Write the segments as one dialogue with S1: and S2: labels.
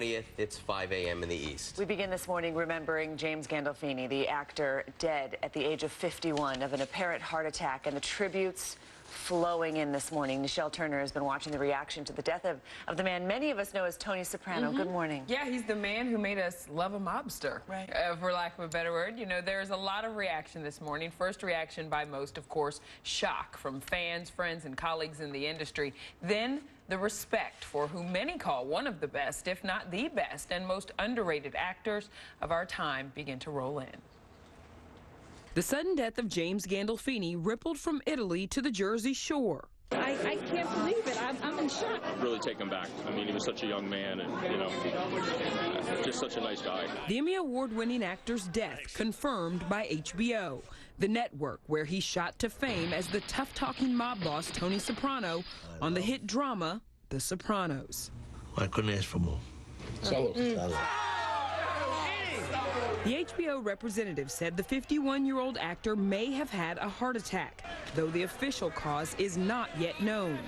S1: It's 5 a.m. in the East.
S2: We begin this morning remembering James Gandolfini, the actor dead at the age of 51 of an apparent heart attack, and the tributes flowing in this morning. Nichelle Turner has been watching the reaction to the death of the man many of us know as Tony Soprano. Good morning.
S3: Yeah, he's the man who made us love a mobster,
S2: right?
S3: For lack of a better word. You know, there's a lot of reaction this morning. First reaction by most, of course, shock from fans, friends, and colleagues in the industry. Then the respect for who many call one of the best, if not the best, and most underrated actors of our time begin to roll in. The sudden death of James Gandolfini rippled from Italy to the Jersey Shore.
S4: I can't believe it. I'm in shock.
S5: Really taken back. I mean, he was such a young man and, you know, just such a nice guy.
S3: The Emmy Award-winning actor's death confirmed by HBO, the network where he shot to fame as the tough-talking mob boss Tony Soprano on the hit drama The Sopranos.
S6: I couldn't ask for more.
S3: The HBO representative said the 51-year-old actor may have had a heart attack, though the official cause is not yet known.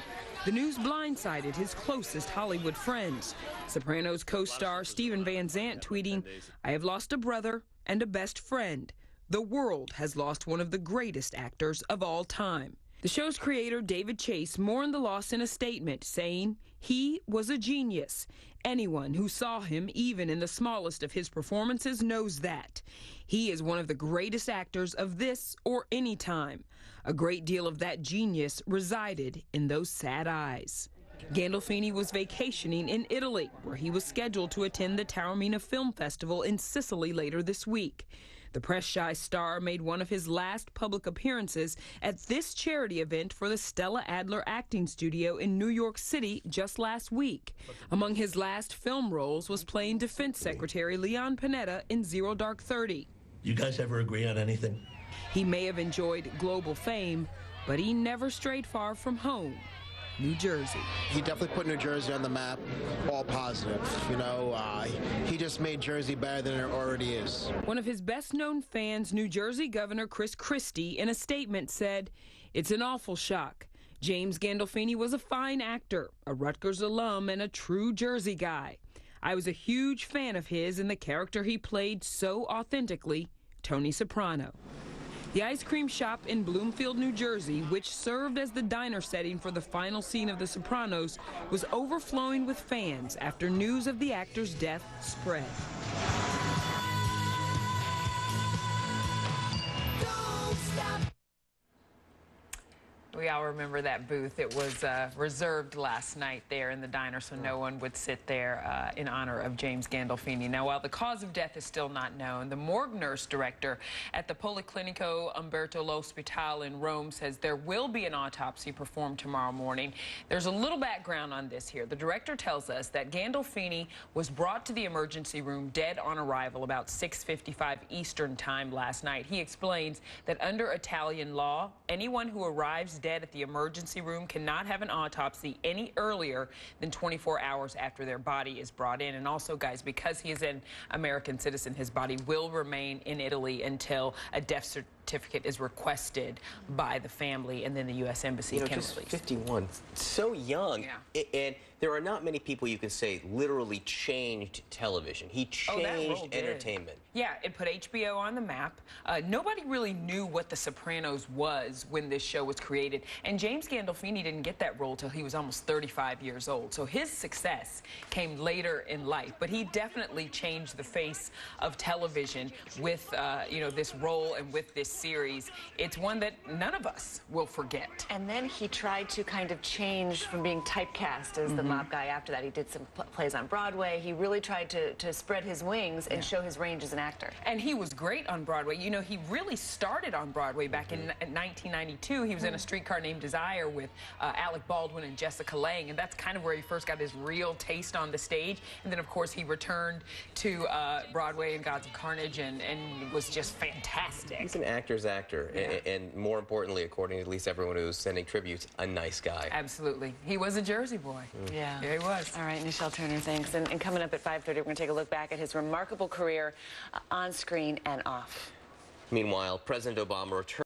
S3: The news blindsided his closest Hollywood friends. Sopranos co-star Stephen Van Zandt tweeting, "I have lost a brother and a best friend. The world has lost one of the greatest actors of all time." The show's creator, David Chase, mourned the loss in a statement, saying, "He was a genius. Anyone who saw him, even in the smallest of his performances, knows that. He is one of the greatest actors of this or any time. A great deal of that genius resided in those sad eyes." Gandolfini was vacationing in Italy, where he was scheduled to attend the Taormina Film Festival in Sicily later this week. The press-shy star made one of his last public appearances at this charity event for the Stella Adler Acting Studio in New York City just last week. Among his last film roles was playing Defense Secretary Leon Panetta in Zero Dark 30.
S6: You guys ever agree on anything?
S3: He may have enjoyed global fame, but he never strayed far from home, New Jersey.
S7: He definitely put New Jersey on the map, all positive. You know, he just made Jersey better than it already is.
S3: One of his best-known fans, New Jersey Governor Chris Christie, in a statement said, "It's an awful shock. James Gandolfini was a fine actor, a Rutgers alum, and a true Jersey guy. I was a huge fan of his and the character he played so authentically, Tony Soprano." The ice cream shop in Bloomfield, New Jersey, which served as the diner setting for the final scene of The Sopranos, was overflowing with fans after news of the actor's death spread. We all remember that booth. It was reserved last night there in the diner, so no one would sit there in honor of James Gandolfini. Now, while the cause of death is still not known, the morgue nurse director at the Policlinico Umberto L'Ospedale in Rome says there will be an autopsy performed tomorrow morning. There's a little background on this here. The director tells us that Gandolfini was brought to the emergency room dead on arrival about 6:55 Eastern time last night. He explains that under Italian law, anyone who arrives dead at the emergency room cannot have an autopsy any earlier than 24 hours after their body is brought in. And also, guys, because he is an American citizen, his body will remain in Italy until a death certificate is requested by the family, and then the U.S. Embassy can
S1: just
S3: release.
S1: 51, so young.
S3: Yeah.
S1: And there are not many people you can say literally changed television. He changed entertainment.
S3: Yeah, it put HBO on the map. Nobody really knew what The Sopranos was when this show was created, and James Gandolfini didn't get that role till he was almost 35 years old. So his success came later in life, but he definitely changed the face of television with you know, this role and with this series. It's one that none of us will forget.
S2: And then he tried to kind of change from being typecast as the mob guy. After that, he did some plays on Broadway. He really tried to spread his wings and show his range as an actor.
S3: And he was great on Broadway. You know, he really started on Broadway back in 1992. He was in A Streetcar Named Desire with Alec Baldwin and Jessica Lange, and that's kind of where he first got his real taste on the stage. And then, of course, he returned to Broadway in Gods of Carnage and was just fantastic.
S1: He's an actor's actor, and more importantly, according to at least everyone who's sending tributes, a nice guy.
S3: Absolutely. He was a Jersey boy.
S2: Yeah.
S3: Yeah, he was.
S2: All right, Nichelle Turner, thanks. And coming up at 5:30, we're going to take a look back at his remarkable career on screen and off.
S1: Meanwhile, President Obama returned